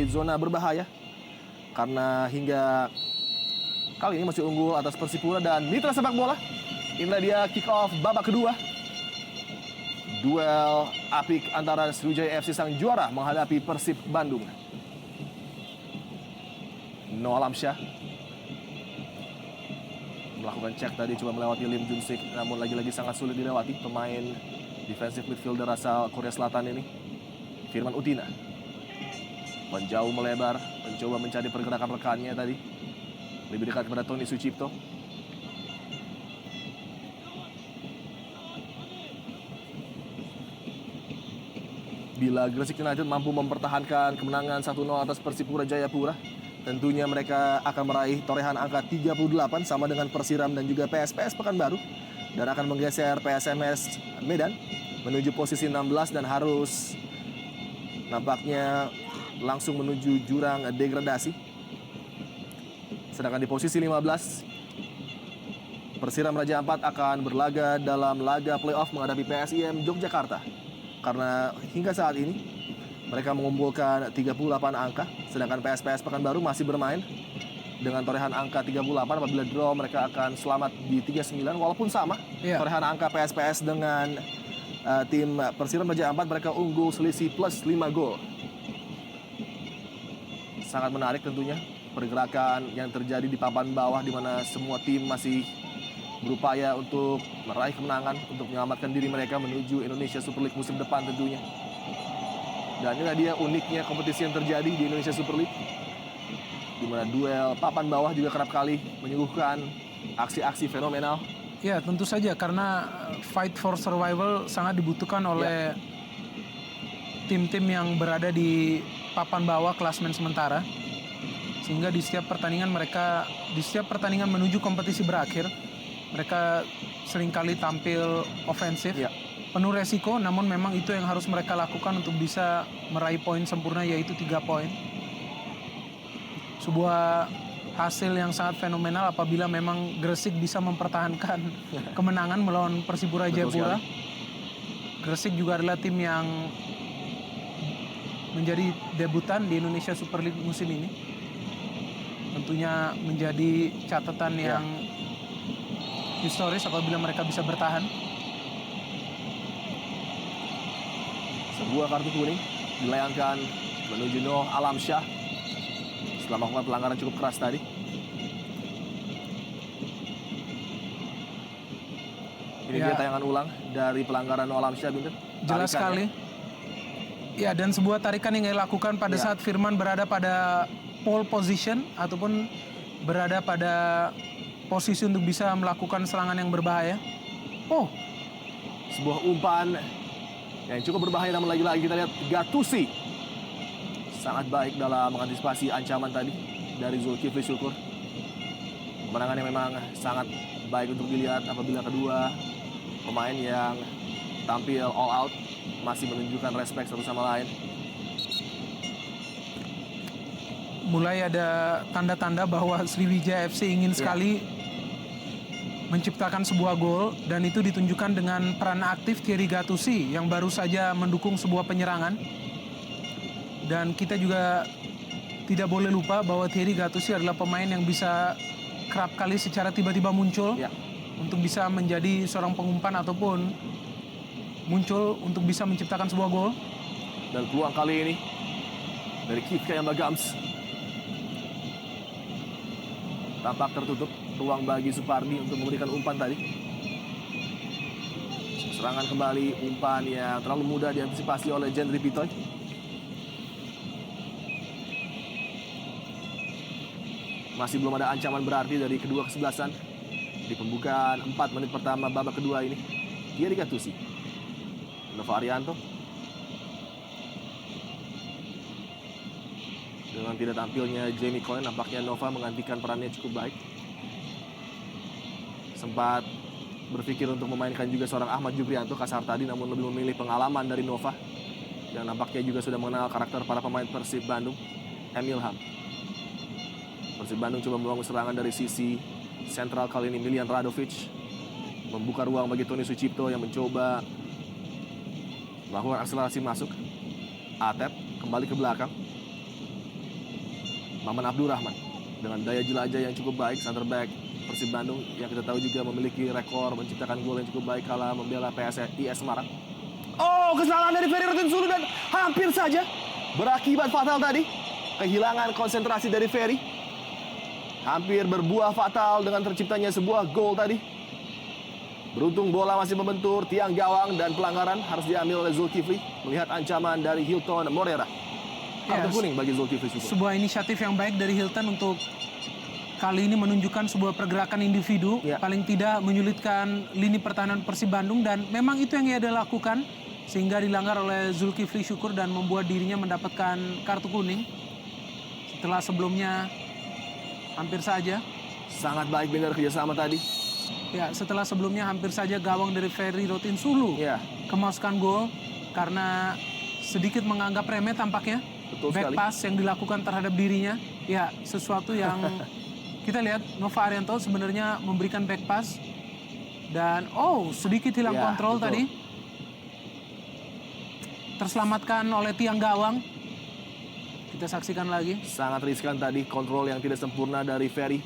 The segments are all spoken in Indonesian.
dari zona berbahaya. Karena hingga kali ini masih unggul atas Persipura dan Mitra Sepak Bola. Inilah dia kick off babak kedua. Duel apik antara Sriwijaya FC sang juara menghadapi Persib Bandung. Noah Alamsyah melakukan cek tadi, coba melewati Lim Junsik, namun lagi-lagi sangat sulit dilewati pemain defensive midfielder asal Korea Selatan ini. Firman Utina menjauh melebar, mencoba mencari pergerakan rekannya tadi, lebih dekat kepada Tony Sucipto. Bila Gresik United mampu mempertahankan kemenangan 1-0 atas Persipura Jayapura, tentunya mereka akan meraih torehan angka 38 sama dengan Persiram dan juga PSPS Pekanbaru, dan akan menggeser PSMS Medan menuju posisi 16 dan harus nampaknya langsung menuju jurang degradasi. Sedangkan di posisi 15, Persiram Raja Ampat akan berlaga dalam laga playoff menghadapi PSIM Yogyakarta. Karena hingga saat ini mereka mengumpulkan 38 angka, sedangkan PSPS Pekanbaru masih bermain dengan torehan angka 38. Apabila draw mereka akan selamat di 39, walaupun sama torehan angka PSPS dengan tim Persiram Raja Ampat, mereka unggul selisih plus 5 gol. Sangat menarik tentunya pergerakan yang terjadi di papan bawah, di mana semua tim masih berupaya untuk meraih kemenangan, untuk menyelamatkan diri mereka menuju Indonesia Super League musim depan tentunya. Dan inilah dia uniknya kompetisi yang terjadi di Indonesia Super League, di mana duel papan bawah juga kerap kali menyuguhkan aksi-aksi fenomenal. Ya, tentu saja karena fight for survival sangat dibutuhkan oleh tim-tim yang berada di papan bawah klasmen sementara. Sehingga di setiap pertandingan menuju kompetisi berakhir, mereka seringkali tampil ofensif. Penuh resiko, namun memang itu yang harus mereka lakukan untuk bisa meraih poin sempurna, yaitu 3 poin. Sebuah hasil yang sangat fenomenal apabila memang Gresik bisa mempertahankan kemenangan melawan Persipura Jayapura. Gresik juga adalah tim yang menjadi debutan di Indonesia Super League musim ini. Tentunya menjadi catatan yang historis apabila mereka bisa bertahan. Sebuah kartu kuning dilayangkan menuju Noah Alamsyah setelah melakukan pelanggaran cukup keras tadi. Ini dia tayangan ulang dari pelanggaran Noah Alamsyah, Binter. Jelas sekali. Ya, dan sebuah tarikan yang dilakukan pada saat Firman berada pada pole position ataupun berada pada posisi untuk bisa melakukan serangan yang berbahaya. Sebuah umpan yang cukup berbahaya, namun lagi-lagi kita lihat Gattuso sangat baik dalam mengantisipasi ancaman tadi dari Zulkifli Syukur. Kemenangan yang memang sangat baik untuk dilihat apabila kedua pemain yang tampil all out masih menunjukkan respect satu sama lain. Mulai ada tanda-tanda bahwa Sriwijaya FC ingin sekali menciptakan sebuah gol, dan itu ditunjukkan dengan peran aktif Thierry Gattuso yang baru saja mendukung sebuah penyerangan. Dan kita juga tidak boleh lupa bahwa Thierry Gattuso adalah pemain yang bisa kerap kali secara tiba-tiba muncul untuk bisa menjadi seorang pengumpan ataupun muncul untuk bisa menciptakan sebuah gol. Dan peluang kali ini dari Kifka Yamagams tampak tertutup. Ruang bagi Supardi untuk memberikan umpan tadi. Serangan kembali, umpan yang terlalu mudah diantisipasi oleh Jendri Pitoy. Masih belum ada ancaman berarti dari kedua kesebelasan di pembukaan 4 menit pertama babak kedua ini. Thierry Gattuso, Nova Arianto. Dengan tidak tampilnya Jamie Cohen, nampaknya Nova menggantikan perannya cukup baik. Sempat berpikir untuk memainkan juga seorang Ahmad Jubrianto Kasar tadi, namun lebih memilih pengalaman dari Nova yang nampaknya juga sudah mengenal karakter para pemain Persib Bandung. Emil Ham. Persib Bandung coba membangun serangan dari sisi sentral, kali ini Milian Radovic membuka ruang bagi Tony Sucipto yang mencoba melakukan akselerasi masuk. Atep kembali ke belakang. Maman Abdurrahman dengan daya jelajah yang cukup baik, center back Persib Bandung yang kita tahu juga memiliki rekor menciptakan gol yang cukup baik kala membela PSIS Semarang. Oh, kesalahan dari Ferry Rotinsulu dan hampir saja berakibat fatal tadi. Kehilangan konsentrasi dari Ferry. Hampir berbuah fatal dengan terciptanya sebuah gol tadi. Beruntung bola masih membentur tiang gawang dan pelanggaran harus diambil oleh Zulkifli melihat ancaman dari Hilton Morera. Kartu kuning bagi Zulkifli Syukur. Sebuah inisiatif yang baik dari Hilton untuk kali ini menunjukkan sebuah pergerakan individu, paling tidak menyulitkan lini pertahanan Persib Bandung, dan memang itu yang ia lakukan sehingga dilanggar oleh Zulkifli Syukur dan membuat dirinya mendapatkan kartu kuning. Setelah sebelumnya hampir saja. Sangat baik benar kerjasama tadi. Ya, setelah sebelumnya hampir saja gawang dari Ferry Rotinsulu kemasukan gol karena sedikit menganggap remeh tampaknya. Betul back sekali. pass yang dilakukan terhadap dirinya. Ya, sesuatu yang kita lihat Nova Arianto sebenarnya memberikan back pass dan sedikit hilang kontrol betul. tadi. Terselamatkan oleh tiang gawang. Kita saksikan lagi. Sangat riskan tadi kontrol yang tidak sempurna dari Ferry.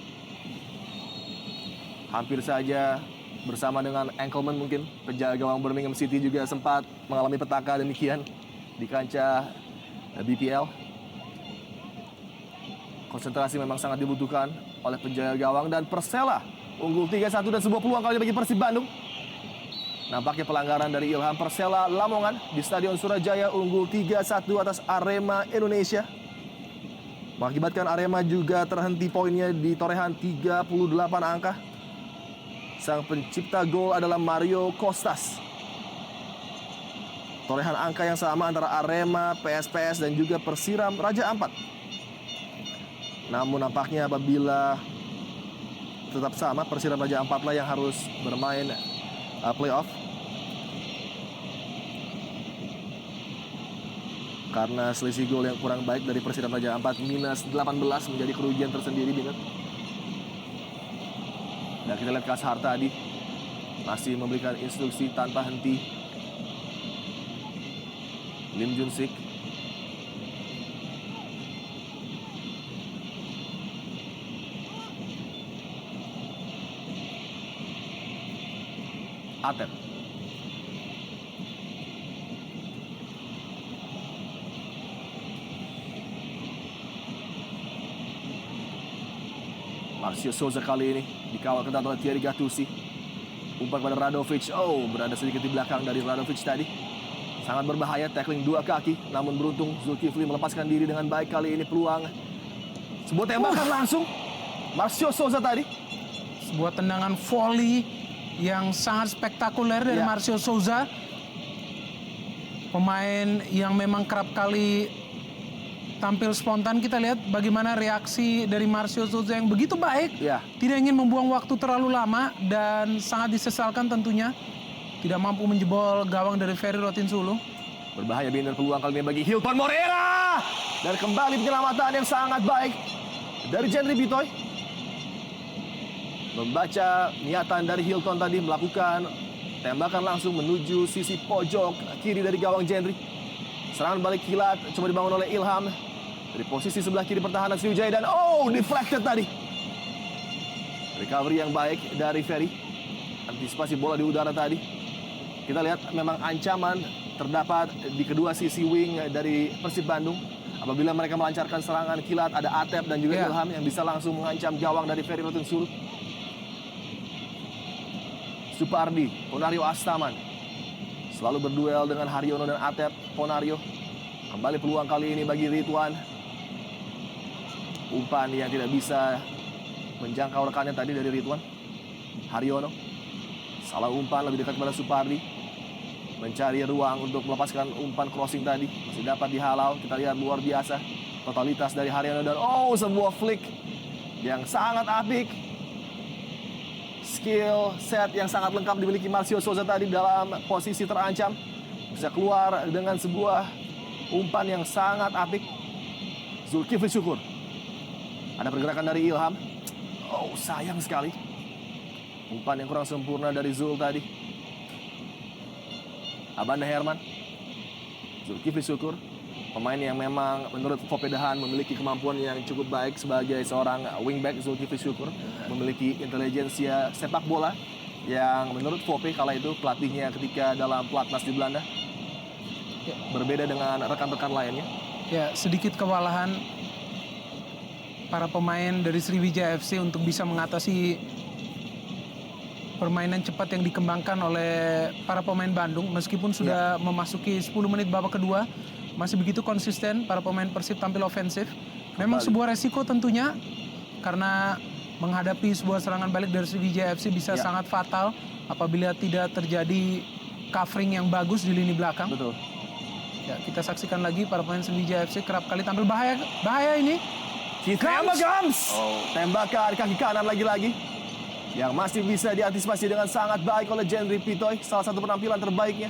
Hampir saja bersama dengan Enkelman mungkin penjaga gawang Birmingham City juga sempat mengalami petaka demikian di kancah BPL. Konsentrasi memang sangat dibutuhkan oleh penjaga gawang dan Persela unggul 3-1 dan sebuah peluang kali bagi Persib Bandung. Nampaknya pelanggaran dari Ilham. Persela Lamongan di Stadion Surajaya unggul 3-1 atas Arema Indonesia. Mengakibatkan Arema juga terhenti poinnya di torehan 38 angka. Sang pencipta gol adalah Mario Costas. Torehan angka yang sama antara Arema, PSPS dan juga Persiram Raja Ampat. Namun nampaknya apabila tetap sama, Persiram Raja Ampat lah yang harus bermain playoff. Karena selisih gol yang kurang baik dari Persiram Raja Ampat minus 18 menjadi kerugian tersendiri, Binat. Dan kita lihat Kashar tadi masih memberikan instruksi tanpa henti. Lim Junsik. Atep. Marcio Souza kali ini dikawal ketat oleh Thierry Gattuso. Umpan pada Radovic. Berada sedikit di belakang dari Radovic tadi. Sangat berbahaya, tackling dua kaki. Namun beruntung Zulkifli melepaskan diri dengan baik kali ini peluang. Sebuah tembakan langsung. Marcio Souza tadi. Sebuah tendangan volley yang sangat spektakuler dari Marcio Souza. Pemain yang memang kerap kali tampil spontan. Kita lihat bagaimana reaksi dari Marcio Souza yang begitu baik. Tidak ingin membuang waktu terlalu lama dan sangat disesalkan tentunya. Tidak mampu menjebol gawang dari Ferry Rotinsulu. Berbahaya benar peluang kali ini bagi Hilton Morera. Dan kembali penyelamatan yang sangat baik dari Jendri Bitoy. Membaca niatan dari Hilton tadi melakukan tembakan langsung menuju sisi pojok kiri dari gawang Jendri. Serangan balik kilat coba dibangun oleh Ilham dari posisi sebelah kiri pertahanan Sriwijaya dan deflected tadi. Recovery yang baik dari Ferry. Antisipasi bola di udara tadi. Kita lihat memang ancaman terdapat di kedua sisi wing dari Persib Bandung. Apabila mereka melancarkan serangan kilat ada Atep dan juga Ilham yang bisa langsung mengancam gawang dari Ferry Rotinsulu. Supardi, Ponario Astaman selalu berduel dengan Haryono dan Atep. Ponario kembali peluang kali ini bagi Ridwan. Umpan yang tidak bisa menjangkau rekannya tadi dari Ridwan. Haryono salah umpan, lebih dekat pada Supardi. Mencari ruang untuk melepaskan umpan crossing tadi. Masih dapat dihalau. Kita lihat luar biasa totalitas dari Haryono dan sebuah flick yang sangat apik. Skill set yang sangat lengkap dimiliki Marcio Souza tadi dalam posisi terancam. Bisa keluar dengan sebuah umpan yang sangat apik. Zulkifli Syukur. Ada pergerakan dari Ilham. Sayang sekali. Umpan yang kurang sempurna dari Zul tadi. Abanda Herman. Zulkifli Syukur. Pemain yang memang menurut Fopedahan memiliki kemampuan yang cukup baik sebagai seorang wingback. Zulkifli Syukur memiliki intelijensia sepak bola yang menurut Fope kala itu pelatihnya ketika dalam pelatnas di Belanda berbeda dengan rekan-rekan lainnya. Ya, sedikit kewalahan para pemain dari Sriwijaya FC untuk bisa mengatasi permainan cepat yang dikembangkan oleh para pemain Bandung. Meskipun sudah memasuki 10 menit babak kedua, masih begitu konsisten para pemain Persib tampil ofensif. Memang sebuah resiko tentunya, karena menghadapi sebuah serangan balik dari Sriwijaya FC bisa sangat fatal apabila tidak terjadi covering yang bagus di lini belakang. Betul. Ya, kita saksikan lagi para pemain Sriwijaya FC kerap kali tampil bahaya ini. Gams. Tembakan kaki kanan lagi-lagi yang masih bisa diantisipasi dengan sangat baik oleh Jendri Pitoy, salah satu penampilan terbaiknya.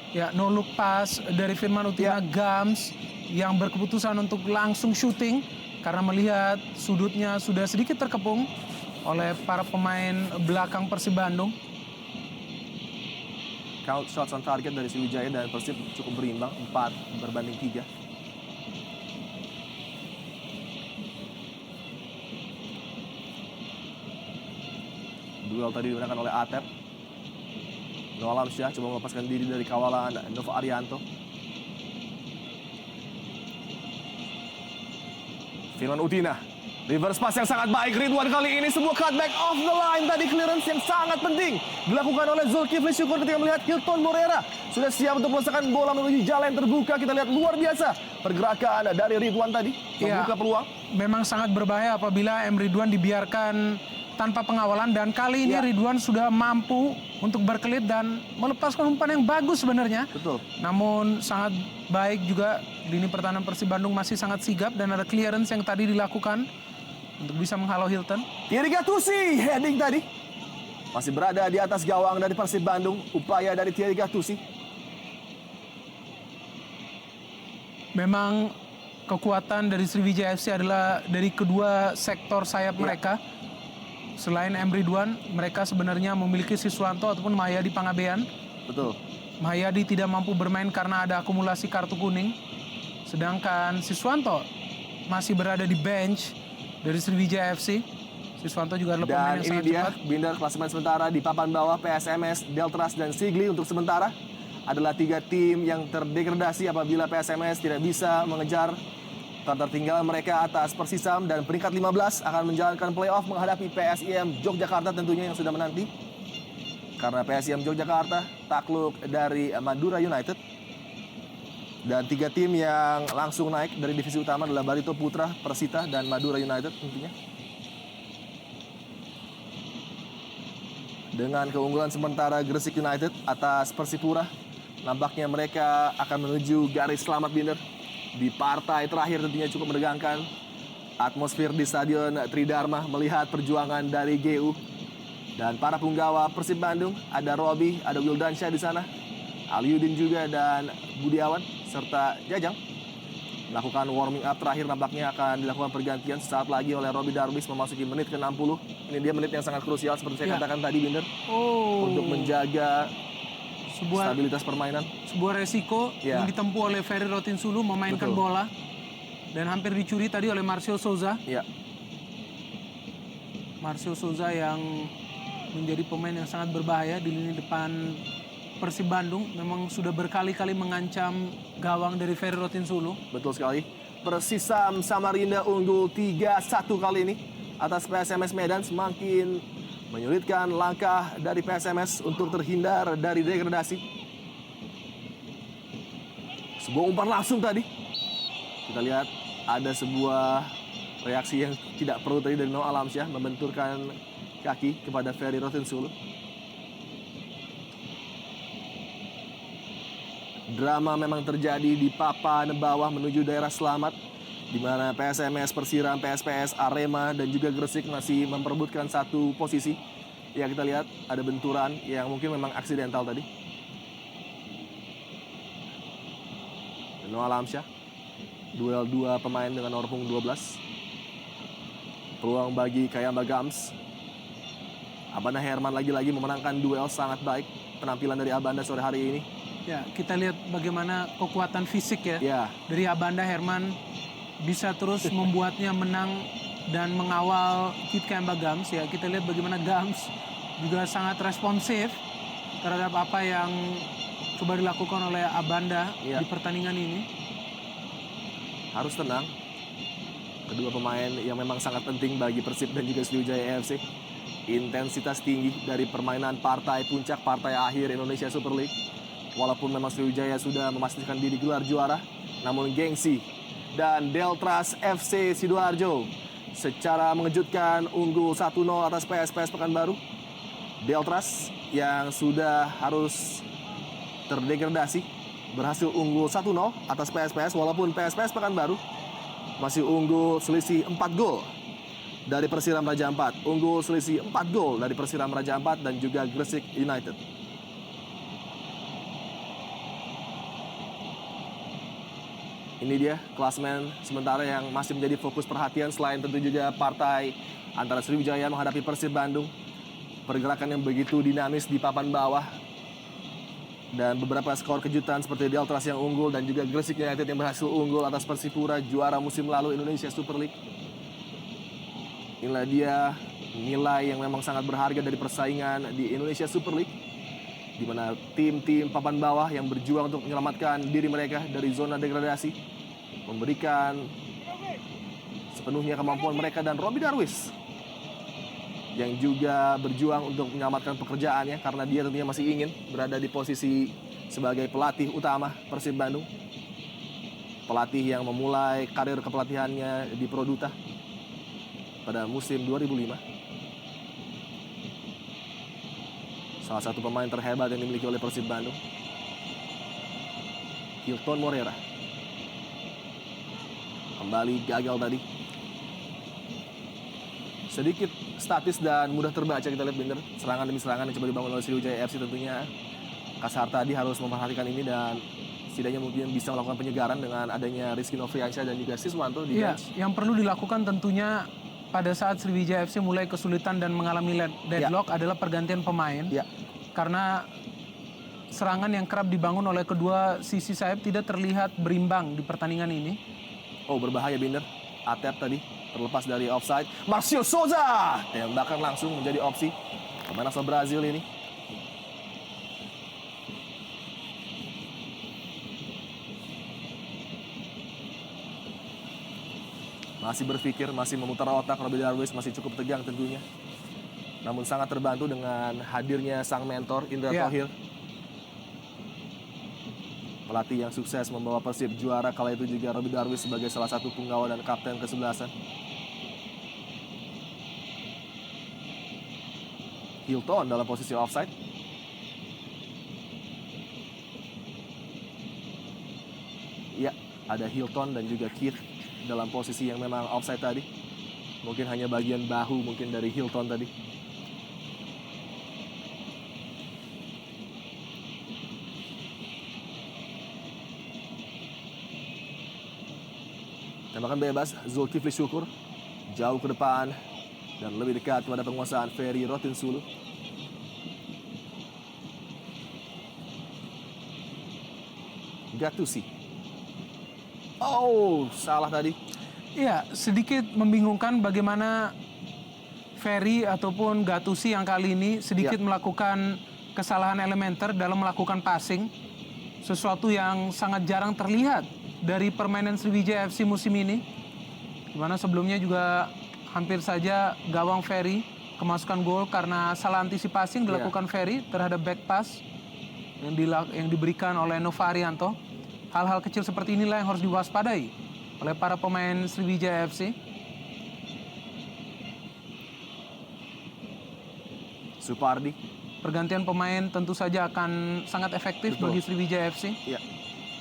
Ya, no look pass dari Firman Utina. Gams yang berkeputusan untuk langsung shooting karena melihat sudutnya sudah sedikit terkepung oleh para pemain belakang Persib Bandung. Count shots on target dari Sriwijaya dan Persib cukup berimbang, 4-3. Duel tadi dimenangkan oleh Atep. Noah Alamsyah coba melepaskan diri dari kawalan Nova Arianto. Firman Utina, reverse pass yang sangat baik Ridwan kali ini, sebuah cutback off the line tadi, clearance yang sangat penting dilakukan oleh Zulkifli Syukur ketika melihat Hilton Morera sudah siap untuk melesakkan bola menuju jalan yang terbuka. Kita lihat luar biasa pergerakan dari Ridwan tadi membuka peluang. Memang sangat berbahaya apabila M. Ridwan dibiarkan tanpa pengawalan, dan kali ini Ridwan sudah mampu untuk berkelit dan melepaskan umpan yang bagus sebenarnya. Betul. Namun sangat baik juga lini pertahanan Persib Bandung masih sangat sigap dan ada clearance yang tadi dilakukan untuk bisa menghalau Hilton. Thierry Gattuso heading tadi masih berada di atas gawang dari Persib Bandung. Upaya dari Thierry Gattuso. Memang kekuatan dari Sriwijaya FC adalah dari kedua sektor sayap mereka. Selain M. Ridwan, mereka sebenarnya memiliki Siswanto ataupun Mahyadi Pangabean. Betul. Mahyadi tidak mampu bermain karena ada akumulasi kartu kuning. Sedangkan Siswanto masih berada di bench dari Sriwijaya FC. Siswanto juga adalah pemain Dan yang ini sangat dia cepat. binder klasemen sementara di papan bawah. PSMS, Deltras, dan Sigli untuk sementara adalah 3 tim yang terdegradasi apabila PSMS tidak bisa mengejar tertinggal mereka atas Persisam, dan peringkat 15 akan menjalankan playoff menghadapi PSIM Yogyakarta tentunya yang sudah menanti. Karena PSIM Yogyakarta takluk dari Madura United. Dan 3 tim yang langsung naik dari divisi utama adalah Barito Putra, Persita, dan Madura United tentunya. Dengan keunggulan sementara Gresik United atas Persipura, nampaknya mereka akan menuju garis selamat binder. Di partai terakhir tentunya cukup menegangkan. Atmosfer di Stadion Tridharma melihat perjuangan dari GU dan para punggawa Persib Bandung. Ada Robi, ada Wildansyah di sana, Aliudin juga, dan Budiawan serta Jajang melakukan warming up terakhir. Nampaknya akan dilakukan pergantian sesaat lagi oleh Robi Darwis memasuki menit ke-60. Ini dia menit yang sangat krusial seperti saya katakan tadi, Binder, untuk menjaga stabilitas permainan. Sebuah resiko yang ditempuh oleh Ferry Rotinsulu memainkan bola dan hampir dicuri tadi oleh Marcio Souza. Marcio Souza yang menjadi pemain yang sangat berbahaya di lini depan Persib Bandung. Memang sudah berkali-kali mengancam gawang dari Ferry Rotinsulu. Betul sekali. Persisam Samarinda unggul 3-1 kali ini atas PSMS Medan, semakin menyulitkan langkah dari PSMS untuk terhindar dari degradasi. Sebuah umpan langsung tadi. Kita lihat ada sebuah reaksi yang tidak perlu tadi dari Noah Alamsyah, membenturkan kaki kepada Ferry Rotinsulu. Drama memang terjadi di papan bawah menuju daerah selamat, di mana PSMS, Persiram, PSPS, Arema, dan juga Gresik masih memperebutkan satu posisi. Ya, kita lihat ada benturan yang mungkin memang aksidental tadi. Noah Alamsyah, duel 2 pemain dengan nomor punggung 12. Peluang bagi Kayamba Gams. Abanda Herman lagi-lagi memenangkan duel sangat baik. Penampilan dari Abanda sore hari ini Ya, kita lihat bagaimana kekuatan fisik ya. Ya, Dari Abanda Herman bisa terus membuatnya menang dan mengawal Kit Kemba Gams ya. Kita lihat bagaimana Gams juga sangat responsif terhadap apa yang coba dilakukan oleh Abanda Iya. di pertandingan ini. harus tenang. Kedua pemain yang memang sangat penting bagi Persib dan juga Sriwijaya FC. Intensitas tinggi dari permainan partai puncak, partai akhir Indonesia Super League. Walaupun memang Sriwijaya sudah memastikan diri gelar juara, namun gengsi dan Deltras FC Sidoarjo secara mengejutkan unggul 1-0 atas PSPS Pekanbaru. Deltras yang sudah harus terdegradasi berhasil unggul 1-0 atas PSPS, walaupun PSPS Pekanbaru masih unggul selisih 4 gol dari Persiram Raja Ampat. Unggul selisih 4 gol dari Persiram Raja Ampat dan juga Gresik United. Ini dia klasmen sementara yang masih menjadi fokus perhatian selain tentu juga partai antara Sriwijaya menghadapi Persib Bandung. Pergerakan yang begitu dinamis di papan bawah. Dan beberapa skor kejutan seperti Deltras yang unggul dan juga Gresik United yang berhasil unggul atas Persipura juara musim lalu Indonesia Super League. Inilah dia nilai yang memang sangat berharga dari persaingan di Indonesia Super League, di mana tim-tim papan bawah yang berjuang untuk menyelamatkan diri mereka dari zona degradasi, memberikan sepenuhnya kemampuan mereka, dan Robby Darwis yang juga berjuang untuk menyelamatkan pekerjaannya karena dia tentunya masih ingin berada di posisi sebagai pelatih utama Persib Bandung. Pelatih yang memulai karir kepelatihannya di Produta pada musim 2005. Salah satu pemain terhebat yang dimiliki oleh Persib Bandung, Hilton Morera. Kembali gagal tadi. Sedikit statis dan mudah terbaca kita lihat bener. Serangan demi serangan yang coba dibangun oleh Sriwijaya FC tentunya. Kasar tadi harus memperhatikan ini dan setidaknya mungkin bisa melakukan penyegaran dengan adanya Rizky Novriansyah dan juga Siswanto di Iya, bench. yang perlu dilakukan tentunya pada saat Sriwijaya FC mulai kesulitan dan mengalami deadlock adalah pergantian pemain. Ya, Karena serangan yang kerap dibangun oleh kedua sisi sayap tidak terlihat berimbang di pertandingan ini. oh berbahaya Binder. Atep tadi terlepas dari offside. Marcio Souza tembakan langsung menjadi opsi pemain asal Brazil ini. Masih berpikir, masih memutar otak. Robby Darwis masih cukup tegang tentunya. Namun sangat terbantu dengan hadirnya sang mentor Indra Ya. Thohir. Pelatih yang sukses membawa Persib juara kala itu juga Robby Darwis sebagai salah satu punggawa dan kapten kesebelasan. Hilton dalam posisi offside. Ya, ada Hilton dan juga Keith dalam posisi yang memang offside tadi. Mungkin hanya bagian bahu mungkin dari Hilton tadi. Tembakan bebas Zulkifli Syukur jauh ke depan dan lebih dekat kepada penguasaan Ferry Rotinsulu. Gattuso. Oh, salah tadi. Iya, sedikit membingungkan bagaimana Ferry ataupun Gattuso yang kali ini sedikit melakukan kesalahan elementer dalam melakukan passing. Sesuatu yang sangat jarang terlihat dari permainan Sriwijaya FC musim ini. Dimana sebelumnya juga hampir saja gawang Ferry kemasukan gol karena salah antisipasi yang dilakukan Ferry terhadap back pass yang diberikan oleh Nova Arianto. Hal-hal kecil seperti inilah yang harus diwaspadai oleh para pemain Sriwijaya FC. Supardi. Pergantian pemain tentu saja akan sangat efektif Betul. bagi Sriwijaya FC. Ya,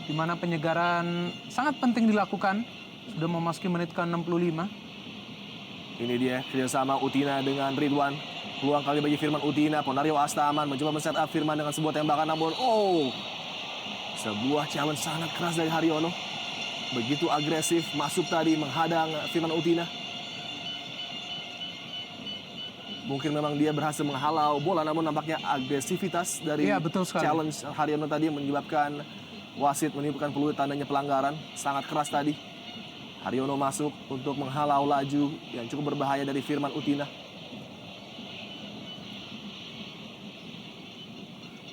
Di mana penyegaran sangat penting dilakukan. Sudah memasuki menit ke-65. ini dia kerjasama Utina dengan Ridwan. Peluang kali bagi Firman Utina. Ponario Astaman mencoba men-set up Firman dengan sebuah tembakan, namun sebuah challenge sangat keras dari Haryono. Begitu agresif masuk tadi menghadang Firman Utina. Mungkin memang dia berhasil menghalau bola, namun nampaknya agresivitas dari Iya, betul sekali. challenge Haryono tadi menyebabkan wasit menimbulkan peluit tandanya pelanggaran. Sangat keras tadi. Haryono masuk untuk menghalau laju yang cukup berbahaya dari Firman Utina.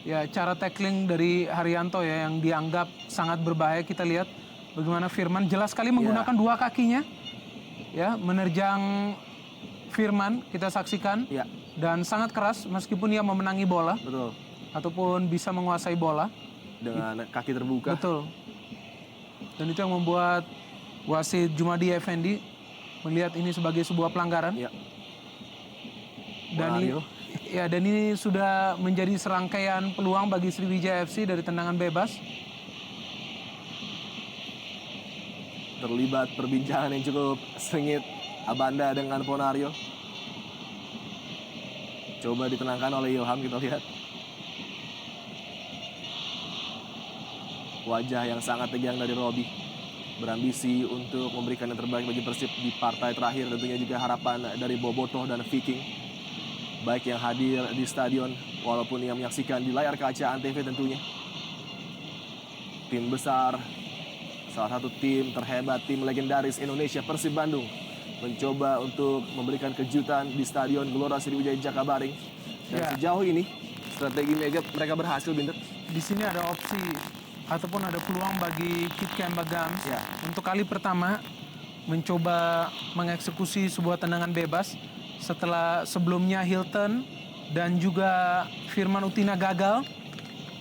Ya, cara tackling dari Haryanto ya yang dianggap sangat berbahaya. Kita lihat bagaimana Firman jelas sekali menggunakan dua kakinya. Ya, menerjang Firman, kita saksikan. Ya, Dan sangat keras meskipun ia memenangi bola betul. ataupun bisa menguasai bola. Dengan kaki terbuka. Betul. Dan itu yang membuat wasit Jumadi Effendi melihat ini sebagai sebuah pelanggaran. Ya. Dan ini, Bonario. dan ini sudah menjadi serangkaian peluang bagi Sriwijaya FC dari tendangan bebas. Terlibat perbincangan yang cukup sengit Abanda dengan Bonario. Coba ditenangkan oleh Ilham, kita lihat. Wajah yang sangat tegang dari Robi. Berambisi untuk memberikan yang terbaik bagi Persib di partai terakhir. Tentunya juga harapan dari Bobotoh dan Viking. Baik yang hadir di stadion walaupun yang menyaksikan di layar kaca Antv tentunya. Tim besar, salah satu tim terhebat, tim legendaris Indonesia, Persib Bandung, mencoba untuk memberikan kejutan di Stadion Gelora Sriwijaya Jakabaring. Dan sejauh ini strategi mereka berhasil, Binder. Di sini ada opsi ataupun ada peluang bagi Kit Kemba Gams untuk kali pertama mencoba mengeksekusi sebuah tendangan bebas setelah sebelumnya Hilton dan juga Firman Utina gagal.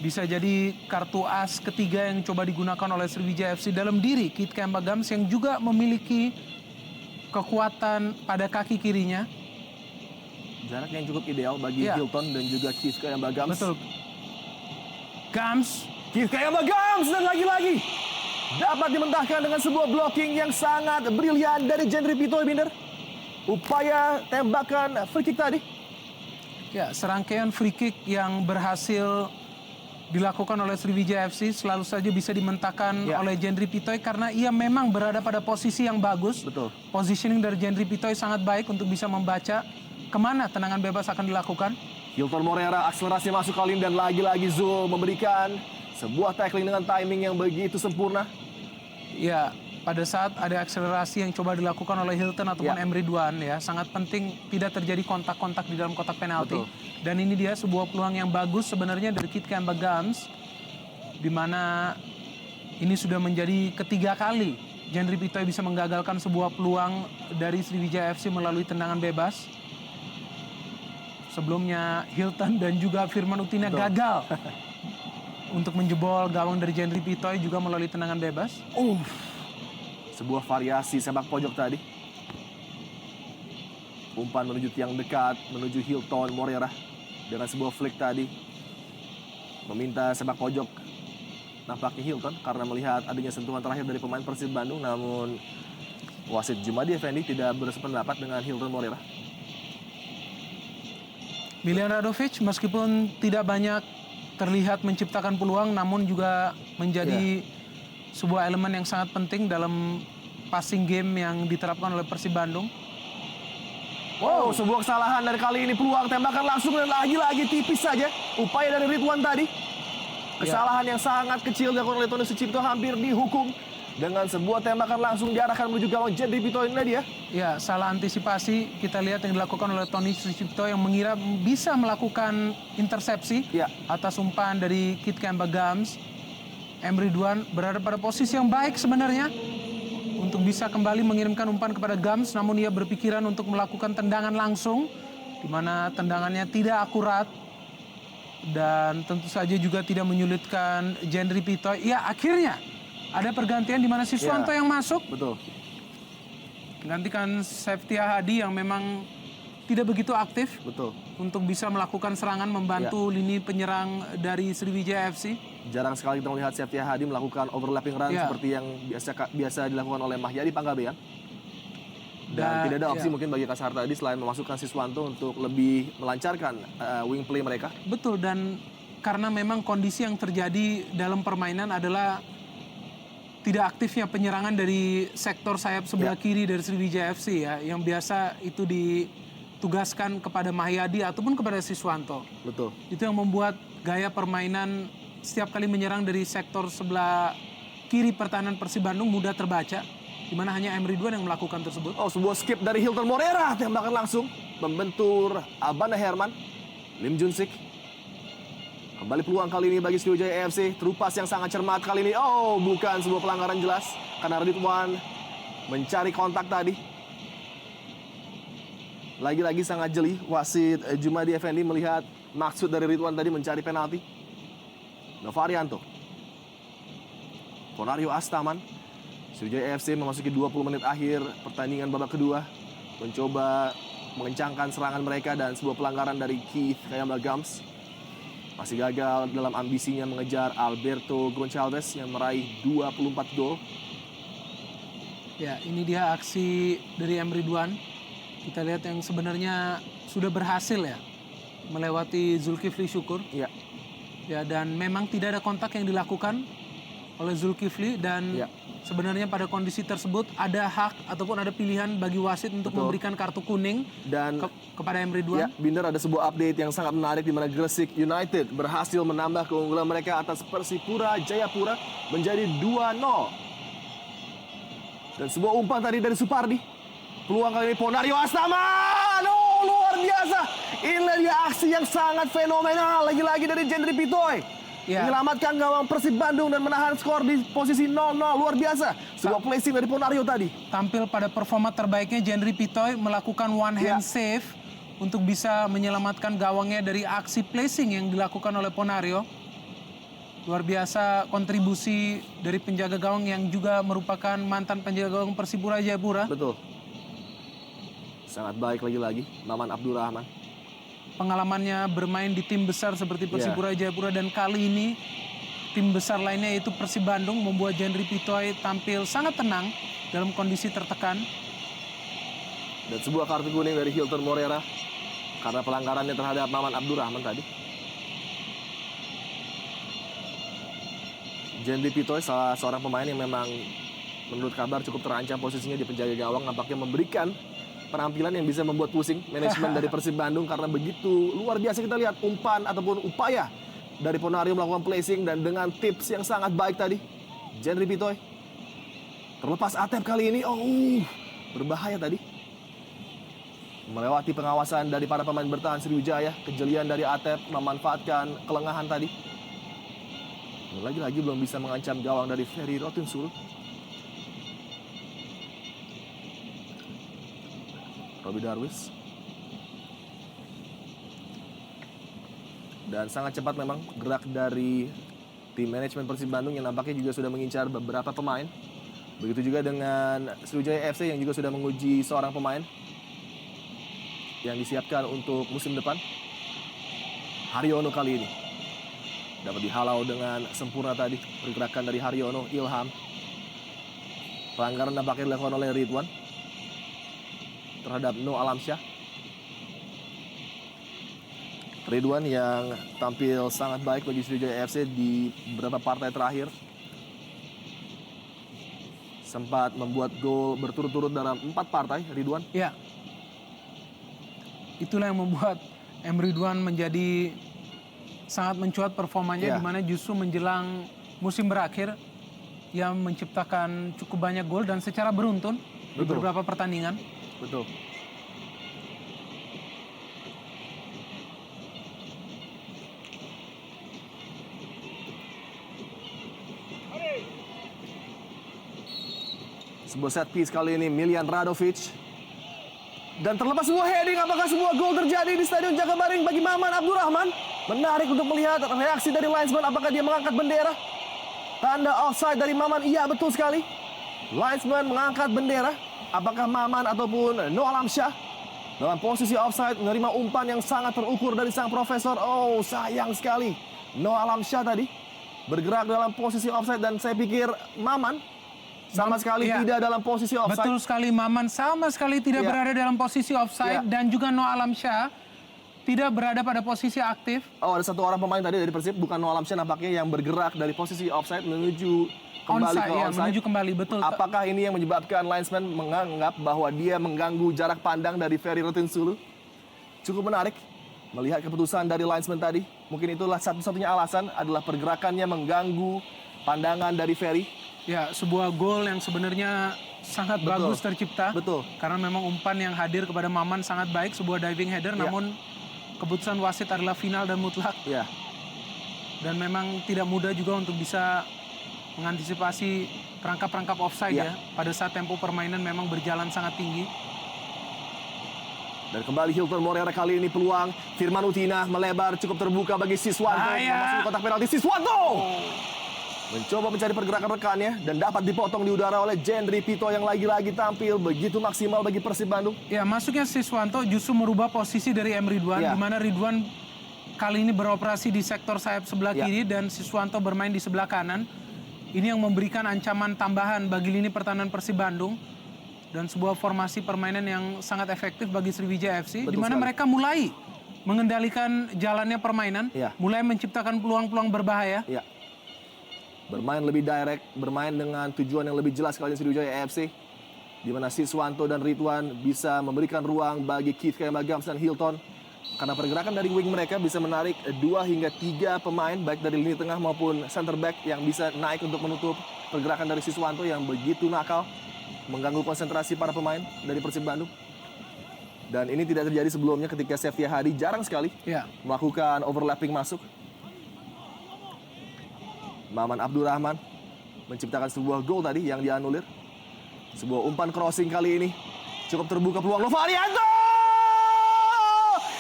Bisa jadi kartu as ketiga yang coba digunakan oleh Sriwijaya FC dalam diri Kit Kemba Gams yang juga memiliki kekuatan pada kaki kirinya. Jarak yang cukup ideal bagi Hilton dan juga Kit Kemba Gams. Betul. Gams. Kit Kemba Gams dan lagi-lagi dapat dimentahkan dengan sebuah blocking yang sangat brilian dari Jendri Pitoy, Binder. Upaya tembakan free kick tadi. Ya, serangkaian free kick yang berhasil dilakukan oleh Sriwijaya FC selalu saja bisa dimentahkan oleh Jendri Pitoy karena ia memang berada pada posisi yang bagus. Betul. Positioning dari Jendri Pitoy sangat baik untuk bisa membaca kemana tendangan bebas akan dilakukan. Hilton Morera akselerasi masuk kali ini dan lagi-lagi Zul memberikan sebuah tackling dengan timing yang begitu sempurna. Ya, pada saat ada akselerasi yang coba dilakukan oleh Hilton ataupun Emre Duan ya, sangat penting tidak terjadi kontak-kontak di dalam kotak penalti. Dan ini dia sebuah peluang yang bagus sebenarnya dari Kit Kemba Gams, di mana ini sudah menjadi ketiga kali Jendri Pitoy bisa menggagalkan sebuah peluang dari Sriwijaya FC melalui tendangan bebas. Sebelumnya Hilton dan juga Firman Utina gagal untuk menjebol gawang dari Jendri Pitoy juga melalui tendangan bebas. Sebuah variasi sepak pojok tadi. Umpan menuju tiang dekat, menuju Hilton Morera. Dengan sebuah flick tadi. Meminta sepak pojok. Nampaknya Hilton karena melihat adanya sentuhan terakhir dari pemain Persib Bandung. Namun wasit Jumadi Effendi tidak bersependapat dengan Hilton Morera. Milian Radovic meskipun tidak banyak terlihat menciptakan peluang namun juga menjadi sebuah elemen yang sangat penting dalam passing game yang diterapkan oleh Persib Bandung. Wow, sebuah kesalahan dari kali ini, peluang tembakan langsung dan lagi-lagi tipis saja. Upaya dari Ridwan tadi. Kesalahan yang sangat kecil dilakukan oleh Tony Sucipto hampir dihukum. Dengan sebuah tembakan langsung diarahkan menuju gawang Jendri Pitoy ini dia. Ya, salah antisipasi kita lihat yang dilakukan oleh Tony Sucipto yang mengira bisa melakukan intersepsi atas umpan dari Kit Kemba Gams. Emre Duan berada pada posisi yang baik sebenarnya untuk bisa kembali mengirimkan umpan kepada Gams, namun ia berpikiran untuk melakukan tendangan langsung di mana tendangannya tidak akurat dan tentu saja juga tidak menyulitkan Jendri Pitoy. Ya, akhirnya ada pergantian di mana Siswanto yang masuk. Betul. Menggantikan Septia Hadi yang memang tidak begitu aktif. Betul. Untuk bisa melakukan serangan membantu lini penyerang dari Sriwijaya FC. Jarang sekali kita melihat Septia Hadi melakukan overlapping run seperti yang biasa dilakukan oleh Mahyadi Panggabean. Dan tidak ada opsi mungkin bagi Kasar tadi selain memasukkan Siswanto untuk lebih melancarkan wing play mereka. Betul, dan karena memang kondisi yang terjadi dalam permainan adalah tidak aktifnya penyerangan dari sektor sayap sebelah kiri dari Sriwijaya FC ya, yang biasa itu tugaskan kepada Mahyadi ataupun kepada Siswanto. Betul. Itu yang membuat gaya permainan setiap kali menyerang dari sektor sebelah kiri pertahanan Persib Bandung mudah terbaca, di mana hanya M. Ridwan yang melakukan tersebut. Oh, sebuah skip dari Hilton Morera, tembakan langsung membentur Abanda Herman. Lim Junsik. Kembali peluang kali ini bagi Sriwijaya FC. Terupas yang sangat cermat kali ini. Oh, bukan sebuah pelanggaran jelas karena Ridwan mencari kontak tadi. Lagi-lagi sangat jeli wasit Jumadi Effendi melihat maksud dari Ridwan tadi mencari penalti. Novarianto. Ponario Astaman. Sriwijaya FC memasuki 20 menit akhir pertandingan babak kedua. Mencoba mengencangkan serangan mereka dan sebuah pelanggaran dari Keith Kayamba Gams. Masih gagal dalam ambisinya mengejar Alberto Goncalves yang meraih 24 gol. Ya, ini dia aksi dari M. Ridwan. Kita lihat yang sebenarnya sudah berhasil ya melewati Zulkifli Syukur. Iya. Ya, dan memang tidak ada kontak yang dilakukan oleh Zulkifli dan Ya. sebenarnya pada kondisi tersebut ada hak ataupun ada pilihan bagi wasit untuk Betul. memberikan kartu kuning Dan kepada M. Ridwan. ya, Binder, ada sebuah update yang sangat menarik di mana Gresik United berhasil menambah keunggulan mereka atas Persipura Jayapura menjadi 2-0. Dan sebuah umpan tadi dari Supardi. Peluang kali ini Ponario Astaman. Oh, luar biasa. Inilah dia aksi yang sangat fenomenal. Lagi-lagi dari Jendri Pitoy. Ya. Menyelamatkan gawang Persib Bandung dan menahan skor di posisi 0-0. Luar biasa. Sebuah placing dari Ponario tadi. Tampil pada performa terbaiknya Jendri Pitoy melakukan one hand Ya. save untuk bisa menyelamatkan gawangnya dari aksi placing yang dilakukan oleh Ponario. Luar biasa kontribusi dari penjaga gawang yang juga merupakan mantan penjaga gawang Persipura Jayapura. Betul. Sangat baik lagi-lagi Maman Abdurrahman. Pengalamannya bermain di tim besar seperti Persipura Jayapura dan kali ini tim besar lainnya yaitu Persib Bandung membuat Jendri Pitoy tampil sangat tenang dalam kondisi tertekan. Dan sebuah kartu kuning dari Hilton Morera karena pelanggarannya terhadap Maman Abdurrahman tadi. Jendri Pitoy salah seorang pemain yang memang menurut kabar cukup terancam posisinya di penjaga gawang, nampaknya memberikan penampilan yang bisa membuat pusing manajemen dari Persib Bandung karena begitu luar biasa. Kita lihat umpan ataupun upaya dari Ponario melakukan placing dan dengan tips yang sangat baik tadi Jendri Pitoy terlepas Atep kali ini. Oh, berbahaya tadi melewati pengawasan dari para pemain bertahan Sriwijaya. Kejelian dari Atep memanfaatkan kelengahan tadi. Lagi-lagi belum bisa mengancam gawang dari Ferry Rotinsulu. Robi Darwis. Dan sangat cepat memang gerak dari tim manajemen Persib Bandung yang nampaknya juga sudah mengincar beberapa pemain. Begitu juga dengan Sriwijaya FC yang juga sudah menguji seorang pemain yang disiapkan untuk musim depan. Haryono kali ini dapat dihalau dengan sempurna tadi pergerakan dari Haryono. Ilham. Pelanggaran nampaknya dilakukan oleh Ridwan terhadap No Alamsyah. Ridwan yang tampil sangat baik bagi Sriwijaya FC di beberapa partai terakhir. Sempat membuat gol berturut-turut dalam 4 partai, Ridwan. Ya. Itulah yang membuat M. Ridwan menjadi sangat mencuat performanya, di mana justru menjelang musim berakhir ia menciptakan cukup banyak gol dan secara beruntun di beberapa pertandingan. Betul. Sebuah set piece kali ini Miljan Radovic. Dan terlepas sebuah heading, apakah sebuah gol terjadi di Stadion Jakabaring bagi Maman Abdurrahman? Menarik untuk melihat reaksi dari linesman, apakah dia mengangkat bendera? Tanda offside dari Maman, iya betul sekali. Linesman mengangkat bendera. Apakah Maman ataupun No Alamsyah dalam posisi offside menerima umpan yang sangat terukur dari sang profesor? Oh, sayang sekali. No Alamsyah tadi bergerak dalam posisi offside dan saya pikir Maman sama sekali tidak dalam posisi offside. Betul sekali, Maman sama sekali tidak berada dalam posisi offside dan juga No Alamsyah tidak berada pada posisi aktif. Oh, ada satu orang pemain tadi dari Persib, bukan No Alamsyah nampaknya, yang bergerak dari posisi offside menuju kembali ke onside. Menuju kembali, betul. Apakah ini yang menyebabkan linesman menganggap bahwa dia mengganggu jarak pandang dari Ferry Rotinsulu? cukup menarik melihat keputusan dari linesman tadi. Mungkin itulah satu-satunya alasan adalah pergerakannya mengganggu pandangan dari Ferry. Ya, sebuah gol yang sebenarnya sangat Betul. bagus tercipta. Betul. Karena memang umpan yang hadir kepada Maman sangat baik, sebuah diving header, Ya. namun keputusan wasit adalah final dan mutlak. Ya, Dan memang tidak mudah juga untuk bisa mengantisipasi perangkap-perangkap offside Ya. ya. Pada saat tempo permainan memang berjalan sangat tinggi. dan kembali Hilton Moreira kali ini peluang. Firman Utina melebar cukup terbuka bagi Siswanto. Bahaya. Memasuki kotak penalti Siswanto. Mencoba mencari pergerakan rekannya dan dapat dipotong di udara oleh Jendri Pito yang lagi-lagi tampil begitu maksimal bagi Persib Bandung. Ya, masuknya Siswanto justru merubah posisi dari M. Ridwan, Ya. di mana Ridwan kali ini beroperasi di sektor sayap sebelah Ya. kiri dan Siswanto bermain di sebelah kanan. Ini yang memberikan ancaman tambahan bagi lini pertahanan Persib Bandung dan sebuah formasi permainan yang sangat efektif bagi Sriwijaya FC, Betul di mana sekali. mereka mulai mengendalikan jalannya permainan, Ya. mulai menciptakan peluang-peluang berbahaya. Ya. Bermain lebih direct, bermain dengan tujuan yang lebih jelas kali ini Sriwijaya FC. Di mana Siswanto dan Ridwan bisa memberikan ruang bagi Keith Kemagams dan Hilton. Karena pergerakan dari wing mereka bisa menarik 2 hingga 3 pemain baik dari lini tengah maupun center back yang bisa naik untuk menutup pergerakan dari Siswanto yang begitu nakal, mengganggu konsentrasi para pemain dari Persib Bandung. Dan ini tidak terjadi sebelumnya ketika Seftia Hadi jarang sekali Ya. melakukan overlapping masuk. Maman Abdurrahman menciptakan sebuah gol tadi yang dianulir. Sebuah umpan crossing kali ini cukup terbuka peluang Nova Arianto.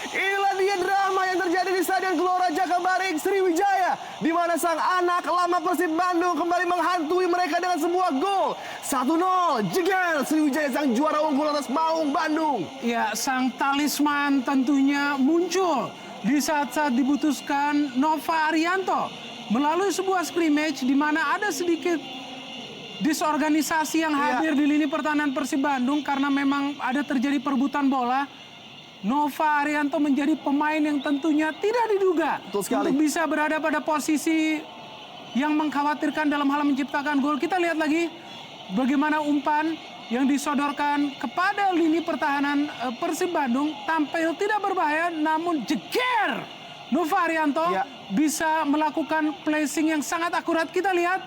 Inilah dia drama yang terjadi di Stadion Gelora Jakabaring Sriwijaya, di mana sang anak lama Persib Bandung kembali menghantui mereka dengan sebuah gol. 1-0, jeger Sriwijaya sang juara unggul atas Maung Bandung. Ya, sang talisman tentunya muncul di saat-saat dibutuhkan Nova Arianto melalui sebuah scrimmage di mana ada sedikit disorganisasi yang hadir di lini pertahanan Persib Bandung karena memang ada terjadi perebutan bola. Nova Arianto menjadi pemain yang tentunya tidak diduga Betul sekali. untuk bisa berada pada posisi yang mengkhawatirkan dalam hal menciptakan gol. Kita lihat lagi bagaimana umpan yang disodorkan kepada lini pertahanan Persib Bandung tampil tidak berbahaya, namun jeger Nova Arianto Ya. bisa melakukan placing yang sangat akurat. Kita lihat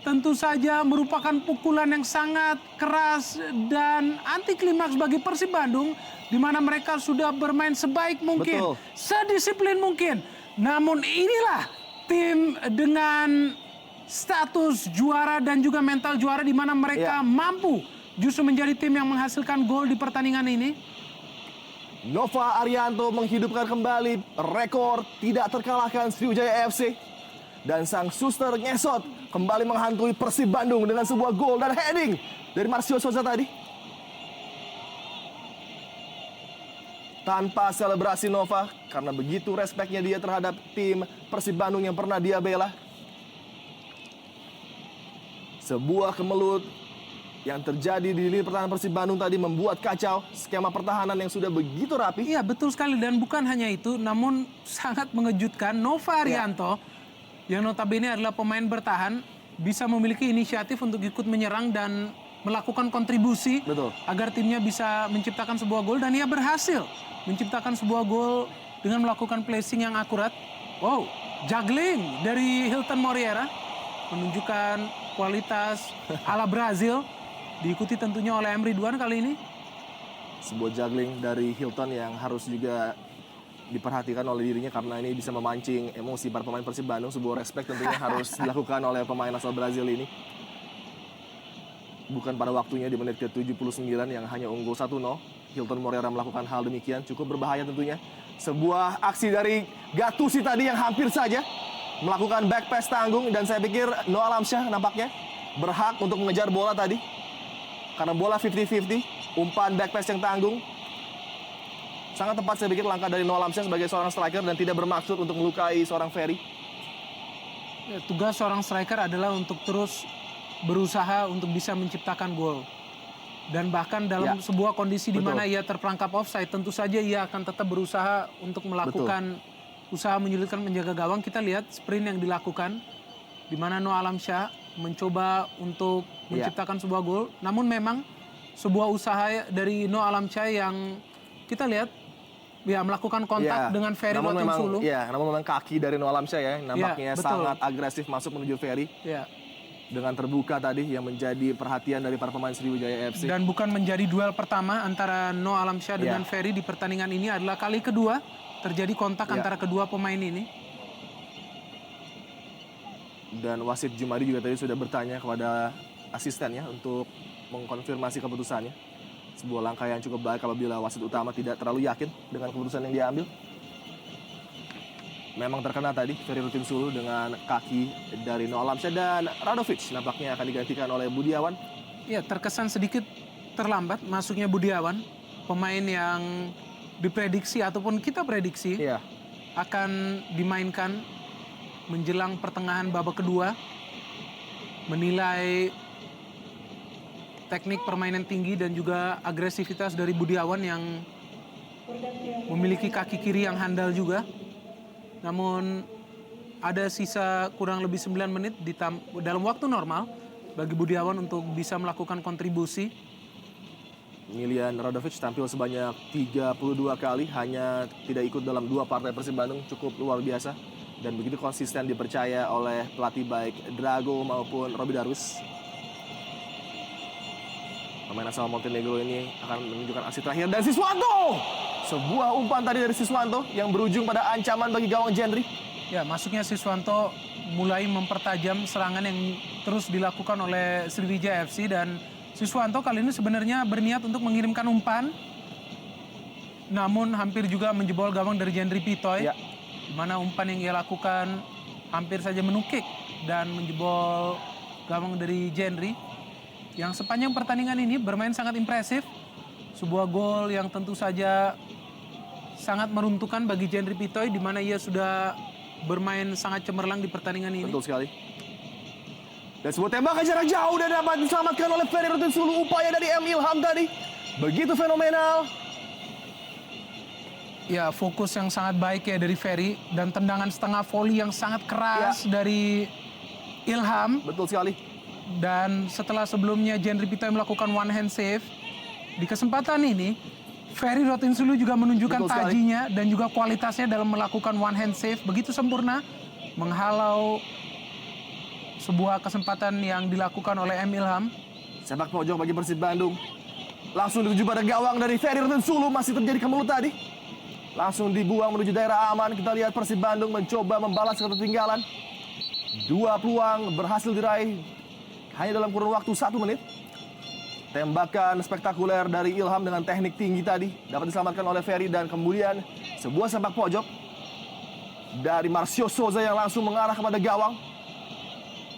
tentu saja merupakan pukulan yang sangat keras dan anti klimaks bagi Persib Bandung, di mana mereka sudah bermain sebaik mungkin, Betul. sedisiplin mungkin. Namun inilah tim dengan status juara dan juga mental juara, di mana mereka Ya. mampu justru menjadi tim yang menghasilkan gol di pertandingan ini. Nova Arianto menghidupkan kembali rekor tidak terkalahkan Sriwijaya FC. Dan sang suster ngesot kembali menghantui Persib Bandung dengan sebuah gol dan heading dari Marcio Souza tadi. Tanpa selebrasi Nova, karena begitu respeknya dia terhadap tim Persib Bandung yang pernah dia bela. Sebuah kemelut yang terjadi di lini pertahanan Persib Bandung tadi membuat kacau skema pertahanan yang sudah begitu rapi. Iya, betul sekali, dan bukan hanya itu, namun sangat mengejutkan Nova Arianto yang notabene adalah pemain bertahan bisa memiliki inisiatif untuk ikut menyerang dan melakukan kontribusi Betul. agar timnya bisa menciptakan sebuah gol, dan ia berhasil menciptakan sebuah gol dengan melakukan placing yang akurat. Wow, juggling dari Hilton Moreira menunjukkan kualitas ala Brazil, diikuti tentunya oleh M. Ridwan kali ini. Sebuah juggling dari Hilton yang harus juga diperhatikan oleh dirinya karena ini bisa memancing emosi para pemain Persib Bandung. Sebuah respect tentunya harus dilakukan oleh pemain asal Brazil ini. Bukan pada waktunya di menit ke-79 yang hanya unggul 1-0. Hilton Moreira melakukan hal demikian, cukup berbahaya tentunya. Sebuah aksi dari Gattuso tadi yang hampir saja melakukan back pass tanggung, dan saya pikir Noah Alamsyah nampaknya berhak untuk mengejar bola tadi. Karena bola 50-50, umpan back pass yang tanggung. Sangat tepat saya pikir langkah dari Noah Alamsyah sebagai seorang striker dan tidak bermaksud untuk melukai seorang Ferry. Ya, tugas seorang striker adalah untuk terus berusaha untuk bisa menciptakan gol. Dan bahkan dalam sebuah kondisi di mana ia terperangkap offside, tentu saja ia akan tetap berusaha untuk melakukan usaha menyulitkan menjaga gawang. Kita lihat sprint yang dilakukan, di mana Noah Alamsyah mencoba untuk menciptakan sebuah gol. Namun memang sebuah usaha dari Noah Alamsyah yang kita lihat Ya, melakukan kontak dengan Ferry Rotinsulu. Namun memang kaki dari Noah Alamsyah ya, nampaknya betul. sangat agresif masuk menuju Ferry. Ya. Dengan terbuka tadi yang menjadi perhatian dari para pemain Sriwijaya FC. Dan bukan menjadi duel pertama antara Noah Alamsyah dengan Ferry di pertandingan ini, adalah kali kedua terjadi kontak antara kedua pemain ini. Dan wasit Jumadi juga tadi sudah bertanya kepada asistennya untuk mengkonfirmasi keputusannya. Sebuah langkah yang cukup baik apabila wasit utama tidak terlalu yakin dengan keputusan yang diambil. Memang terkena tadi Ferry Rotinsulu dengan kaki dari Noah Alamsyah, dan Radovic nampaknya akan digantikan oleh Budiawan. Ya, terkesan sedikit terlambat masuknya Budiawan, pemain yang diprediksi ataupun kita prediksi akan dimainkan menjelang pertengahan babak kedua. Menilai teknik permainan tinggi dan juga agresivitas dari Budiawan yang memiliki kaki kiri yang handal juga. Namun ada sisa kurang lebih 9 menit dalam waktu normal bagi Budiawan untuk bisa melakukan kontribusi. Milian Radovic tampil sebanyak 32 kali, hanya tidak ikut dalam 2 partai Persib Bandung, cukup luar biasa. Dan begitu konsisten dipercaya oleh pelatih baik Drago maupun Roby Darwis. Pemain asal Montenegro ini akan menunjukkan aksi terakhir, dan Siswanto! Sebuah umpan tadi dari Siswanto yang berujung pada ancaman bagi gawang Jendri. Ya, masuknya Siswanto mulai mempertajam serangan yang terus dilakukan oleh Sriwijaya FC, dan Siswanto kali ini sebenarnya berniat untuk mengirimkan umpan. Namun hampir juga menjebol gawang dari Jendri Pitoy. Di mana umpan yang ia lakukan hampir saja menukik dan menjebol gawang dari Jendri. Yang sepanjang pertandingan ini bermain sangat impresif. Sebuah gol yang tentu saja sangat meruntuhkan bagi Jendri Pitoy, di mana ia sudah bermain sangat cemerlang di pertandingan ini. Betul sekali. Dan sebuah tembakan jarak jauh dan dapat diselamatkan oleh Ferry Rotinsulu. Upaya dari M. Ilham tadi begitu fenomenal. Ya, fokus yang sangat baik ya dari Ferry, dan tendangan setengah volley yang sangat keras dari Ilham. Betul sekali. Dan setelah sebelumnya Jendri Pitoy melakukan one hand save, di kesempatan ini Ferry Rotinsulu juga menunjukkan tajinya dan juga kualitasnya dalam melakukan one hand save begitu sempurna, menghalau sebuah kesempatan yang dilakukan oleh M. Ilham. Sepak pojok bagi Persib Bandung. Langsung dituju pada gawang dari Ferry Rotinsulu, masih terjadi kemelut tadi. Langsung dibuang menuju daerah aman. Kita lihat Persib Bandung mencoba membalas ketertinggalan. 2 peluang berhasil diraih hanya dalam kurun waktu 1 menit. Tembakan spektakuler dari Ilham dengan teknik tinggi tadi dapat diselamatkan oleh Ferry, dan kemudian sebuah sepak pojok dari Marcio Souza yang langsung mengarah kepada gawang.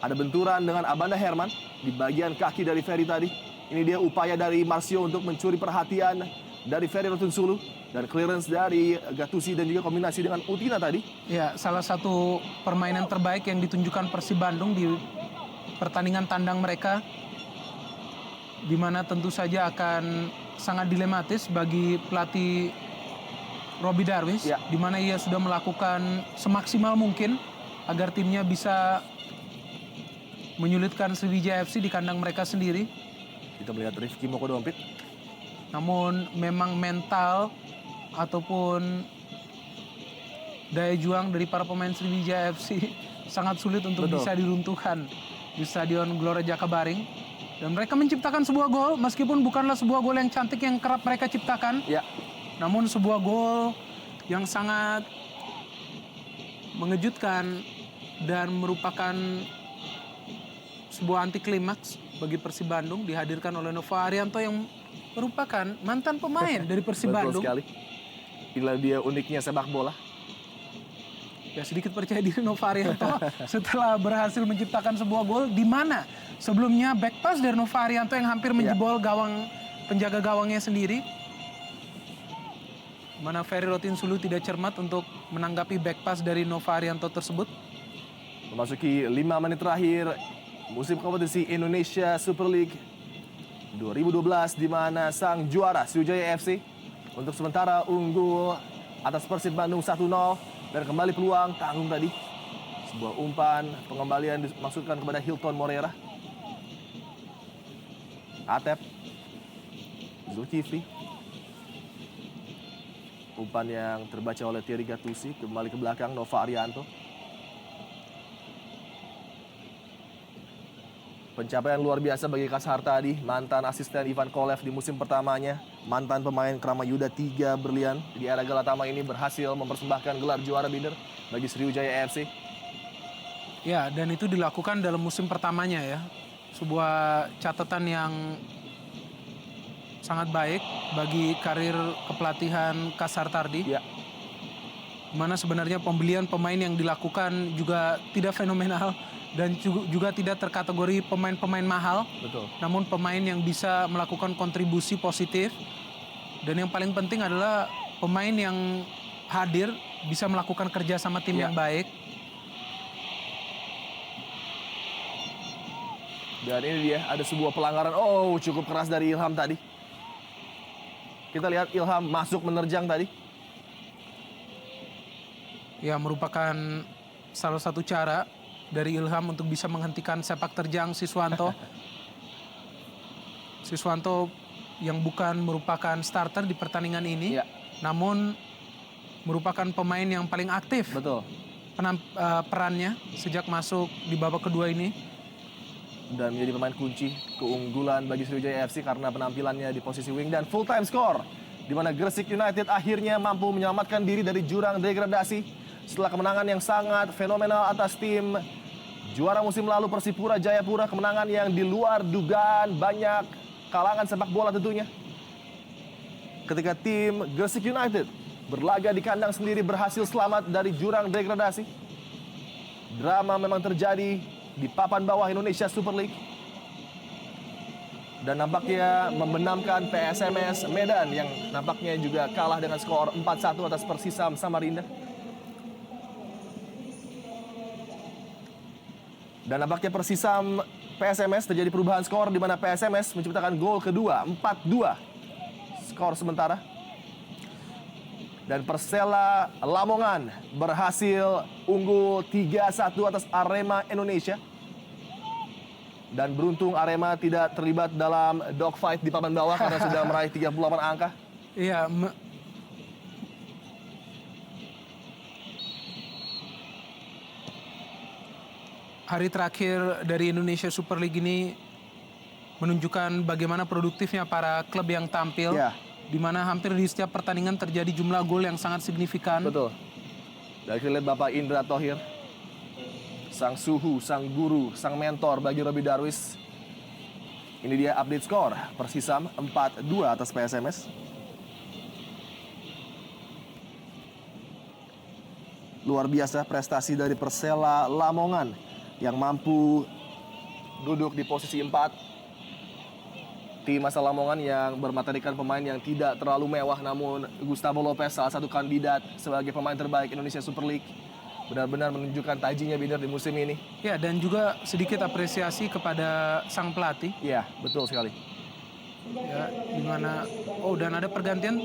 Ada benturan dengan Abanda Herman di bagian kaki dari Ferry tadi. Ini dia upaya dari Marcio untuk mencuri perhatian dari Ferry Rotinsulu, dan clearance dari Gattuso dan juga kombinasi dengan Utina tadi. Ya, salah satu permainan terbaik yang ditunjukkan Persib Bandung di pertandingan tandang mereka, di mana tentu saja akan sangat dilematis bagi pelatih Roby Darwis, di mana ia sudah melakukan semaksimal mungkin agar timnya bisa menyulitkan Sriwijaya FC di kandang mereka sendiri. Kita melihat Rifki Mokodompit. Namun memang mental ataupun daya juang dari para pemain Sriwijaya FC sangat sulit untuk bisa diruntuhkan di Stadion Gelora Jakabaring. Dan mereka menciptakan sebuah gol, meskipun bukanlah sebuah gol yang cantik yang kerap mereka ciptakan. Namun sebuah gol yang sangat mengejutkan dan merupakan sebuah anti klimaks bagi Persib Bandung, dihadirkan oleh Nova Arianto yang merupakan mantan pemain dari Persib Bandung. Betul sekali. Inilah dia uniknya sepak bola. Ya, sedikit percaya diri Nova Arianto setelah berhasil menciptakan sebuah gol, di mana sebelumnya back pass dari Nova Arianto yang hampir menjebol gawang penjaga gawangnya sendiri. Mana Ferry Rotinsulu tidak cermat untuk menanggapi back pass dari Nova Arianto tersebut. Memasuki 5 menit terakhir musim kompetisi Indonesia Super League 2012, di mana sang juara Sriwijaya FC untuk sementara unggul atas Persib Bandung 1-0. Dan kembali peluang tanggung tadi. Sebuah umpan pengembalian dimaksudkan kepada Hilton Morera. Atep. Zulkifli. Umpan yang terbaca oleh Thierry Gattuso, kembali ke belakang Nova Arianto. Pencapaian luar biasa bagi Kashar tadi, mantan asisten Ivan Kolev di musim pertamanya, mantan pemain Krama Yuda 3 berlian di era Galatama ini berhasil mempersembahkan gelar juara Binder bagi Sriwijaya FC. Ya, dan itu dilakukan dalam musim pertamanya ya. Sebuah catatan yang sangat baik bagi karir kepelatihan Kashar Tardi. Ya, Mana sebenarnya pembelian pemain yang dilakukan juga tidak fenomenal dan juga tidak terkategori pemain-pemain mahal. betul. Namun pemain yang bisa melakukan kontribusi positif. Dan yang paling penting adalah pemain yang hadir bisa melakukan kerja sama tim Ya. yang baik. Dan ini dia, ada sebuah pelanggaran. Oh, cukup keras dari Ilham tadi. Kita lihat Ilham masuk menerjang tadi. Ya, merupakan salah satu cara dari Ilham untuk bisa menghentikan sepak terjang Siswanto. Siswanto yang bukan merupakan starter di pertandingan ini, Ya, namun merupakan pemain yang paling aktif betul. perannya sejak masuk di babak kedua ini. Dan menjadi pemain kunci keunggulan bagi Sriwijaya FC karena penampilannya di posisi wing dan full time score, di mana Gresik United akhirnya mampu menyelamatkan diri dari jurang degradasi setelah kemenangan yang sangat fenomenal atas tim juara musim lalu Persipura Jayapura. Kemenangan yang di luar dugaan banyak kalangan sepak bola tentunya, ketika tim Gresik United berlaga di kandang sendiri berhasil selamat dari jurang degradasi. Drama memang terjadi di papan bawah Indonesia Super League dan nampaknya membenamkan PSMS Medan yang nampaknya juga kalah dengan skor 4-1 atas Persisam Samarinda. Dan nampaknya Persisam PSMS terjadi perubahan skor di mana PSMS menciptakan gol kedua 4-2 skor sementara. Dan Persela Lamongan berhasil unggul 3-1 atas Arema Indonesia. Dan beruntung Arema tidak terlibat dalam dogfight di papan bawah karena sudah meraih 38 angka. Iya, hari terakhir dari Indonesia Super League ini menunjukkan bagaimana produktifnya para klub yang tampil. Ya. Di mana hampir di setiap pertandingan terjadi jumlah gol yang sangat signifikan. Betul. Dan kita lihat Bapak Indra Thohir, sang suhu, sang guru, sang mentor bagi Robi Darwis. Ini dia update skor. Persisam 4-2 atas PSMS. Luar biasa prestasi dari Persela Lamongan yang mampu duduk di posisi 4. Tim asal Lamongan yang bermaterikan pemain yang tidak terlalu mewah, namun Gustavo Lopez salah satu kandidat sebagai pemain terbaik Indonesia Super League. Benar-benar menunjukkan tajinya Binder di musim ini. Ya, dan juga sedikit apresiasi kepada sang pelatih. Iya, betul sekali. Ya, di mana dan ada pergantian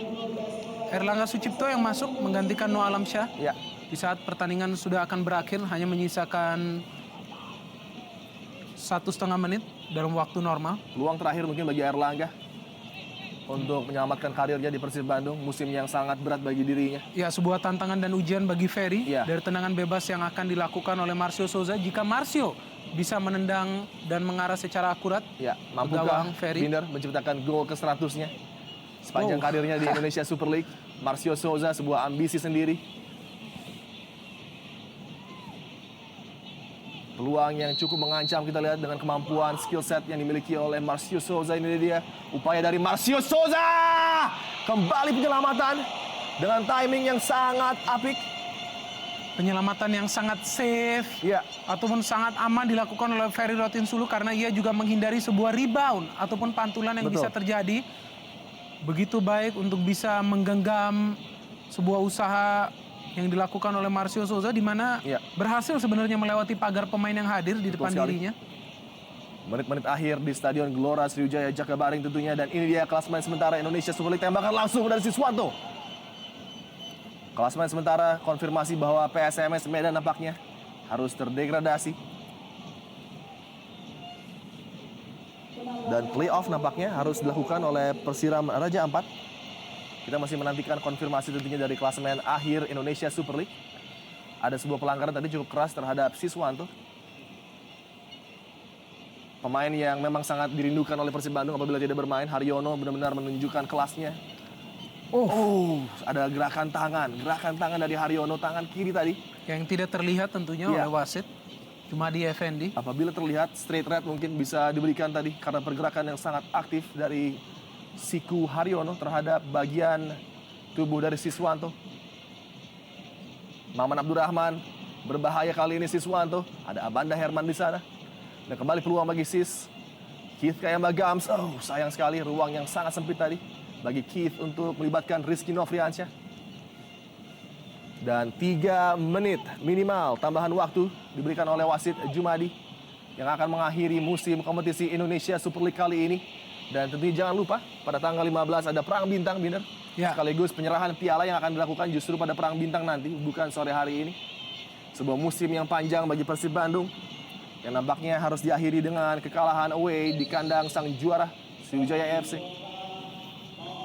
Erlangga Sucipto yang masuk menggantikan Noah Alamsyah. Ya, Di saat pertandingan sudah akan berakhir, hanya menyisakan 1,5 menit dalam waktu normal. peluang terakhir mungkin bagi Erlangga untuk menyelamatkan karirnya di Persib Bandung, musim yang sangat berat bagi dirinya. Ya, sebuah tantangan dan ujian bagi Ferry Iya. dari tendangan bebas yang akan dilakukan oleh Marcio Souza. Jika Marcio bisa menendang dan mengarah secara akurat, Ya, mampukah gawang Ferry. Binder menciptakan gol ke-100-nya sepanjang karirnya di Indonesia Super League? Marcio Souza sebuah ambisi sendiri. Peluang yang cukup mengancam kita lihat dengan kemampuan skill set yang dimiliki oleh Marcio Souza. Ini dia upaya dari Marcio Souza. Kembali penyelamatan dengan timing yang sangat apik. Penyelamatan yang sangat safe Ya, ataupun sangat aman dilakukan oleh Ferry Rotinsulu karena ia juga menghindari sebuah rebound ataupun pantulan yang Betul. bisa terjadi. Begitu baik untuk bisa menggenggam sebuah usaha yang dilakukan oleh Marcio Souza, di mana Iya. berhasil sebenarnya melewati pagar pemain yang hadir di depan sekali. dirinya. menit-menit akhir di Stadion Gelora Sriwijaya Jakabaring tentunya. Dan ini dia klasemen sementara Indonesia Super League, tembakan langsung dari Siswanto. Klasemen sementara konfirmasi bahwa PSMS Medan nampaknya harus terdegradasi. Dan playoff nampaknya harus dilakukan oleh Persiram Raja Ampat. Kita masih menantikan konfirmasi tentunya dari klasemen akhir Indonesia Super League. Ada sebuah pelanggaran tadi cukup keras terhadap Siswanto. Pemain yang memang sangat dirindukan oleh Persib Bandung apabila tidak bermain. Haryono benar-benar menunjukkan kelasnya. Ada gerakan tangan dari Haryono, tangan kiri tadi. Yang tidak terlihat tentunya oleh wasit. Cuma di Effendi. Apabila terlihat straight red mungkin bisa diberikan tadi karena pergerakan yang sangat aktif dari siku Haryono terhadap bagian tubuh dari Siswanto. Maman Abdurrahman, berbahaya kali ini Siswanto. Ada Abanda Herman di sana. Dan kembali peluang bagi Keith Kayamba Gams. Sayang sekali ruang yang sangat sempit tadi bagi Keith untuk melibatkan Rizky Nofriansyah. Dan 3 menit minimal tambahan waktu diberikan oleh wasit Jumadi yang akan mengakhiri musim kompetisi Indonesia Super League kali ini. Dan tentunya jangan lupa pada tanggal 15 ada Perang Bintang, Binder. Sekaligus penyerahan piala yang akan dilakukan justru pada Perang Bintang nanti, bukan sore hari ini. Sebuah musim yang panjang bagi Persib Bandung yang nampaknya harus diakhiri dengan kekalahan away di kandang sang juara Sriwijaya FC.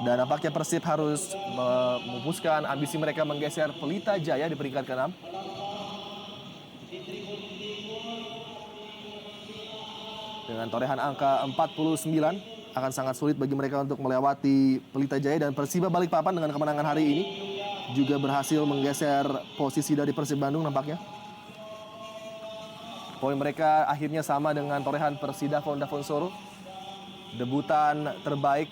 Dan nampaknya Persib harus memupuskan ambisi mereka menggeser Pelita Jaya di peringkat ke-6. Dengan torehan angka 49, akan sangat sulit bagi mereka untuk melewati Pelita Jaya. Dan Persiba Balikpapan dengan kemenangan hari ini juga berhasil menggeser posisi dari Persib Bandung nampaknya. Poin mereka akhirnya sama dengan torehan Persidafon Davonsoro. Debutan terbaik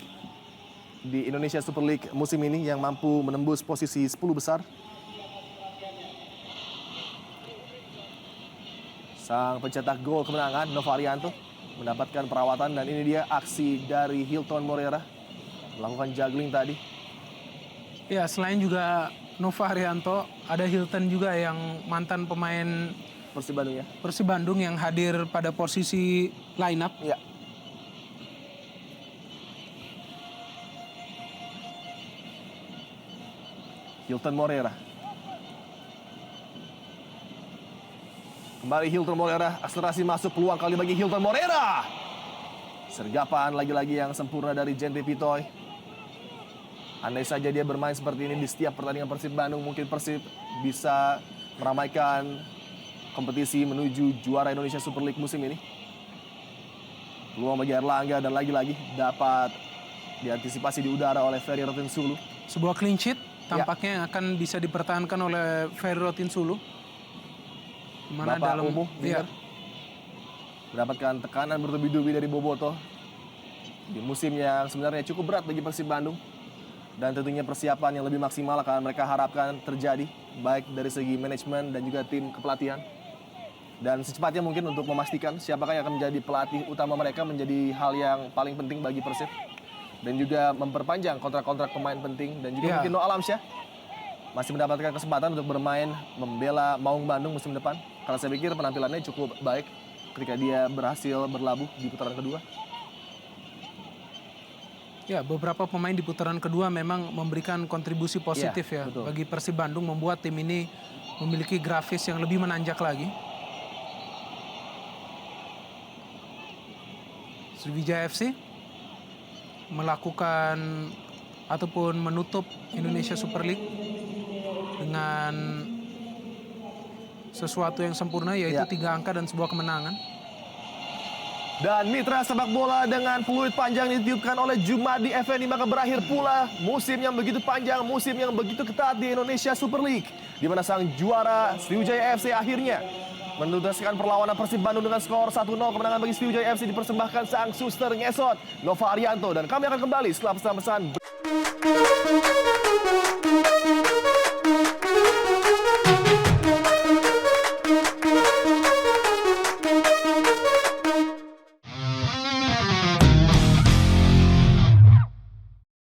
di Indonesia Super League musim ini yang mampu menembus posisi 10 besar. Sang pencetak gol kemenangan Novarianto mendapatkan perawatan dan ini dia aksi dari Hilton Moreira melakukan juggling tadi. Ya, selain juga Novarianto, ada Hilton juga yang mantan pemain Persib Bandung ya. Persib Bandung yang hadir pada posisi line up. Ya. Hilton Moreira. Kembali Hilton Moreira, akselerasi masuk, peluang kali bagi Hilton Moreira. Sergapan lagi-lagi yang sempurna dari Jente Pitoy. Andai saja dia bermain seperti ini di setiap pertandingan Persib Bandung, mungkin Persib bisa meramaikan kompetisi menuju juara Indonesia Super League musim ini. Peluang bagi Erlangga dan lagi-lagi dapat diantisipasi di udara oleh Ferry Rotinsulu. Sebuah clean sheet tampaknya yang akan bisa dipertahankan oleh Ferry Rotinsulu. Mana Bapak dalam Umuh mendapatkan tekanan bertubi-tubi dari Boboto di musim yang sebenarnya cukup berat bagi Persib Bandung. Dan tentunya persiapan yang lebih maksimal akan mereka harapkan terjadi baik dari segi manajemen dan juga tim kepelatihan. Dan secepatnya mungkin untuk memastikan siapakah yang akan menjadi pelatih utama mereka menjadi hal yang paling penting bagi Persib. Dan juga memperpanjang kontrak-kontrak pemain penting. Dan juga mungkin Noah Alamsyah masih mendapatkan kesempatan untuk bermain membela Maung Bandung musim depan. Karena saya pikir penampilannya cukup baik ketika dia berhasil berlabuh di putaran kedua. Ya, beberapa pemain di putaran kedua memang memberikan kontribusi positif betul. bagi Persib Bandung, membuat tim ini memiliki grafis yang lebih menanjak lagi. Sriwijaya FC melakukan ataupun menutup Indonesia Super League dengan sesuatu yang sempurna, yaitu 3 angka dan sebuah kemenangan. Dan mitra sepak bola dengan peluit panjang ditiupkan oleh Jumadi Effendi, maka berakhir pula musim yang begitu panjang, musim yang begitu ketat di Indonesia Super League, di mana sang juara Sriwijaya FC akhirnya menuntaskan perlawanan Persib Bandung dengan skor 1-0. Kemenangan bagi Sriwijaya FC dipersembahkan sang suster ngesot Nova Arianto. Dan kami akan kembali setelah pesan-pesan.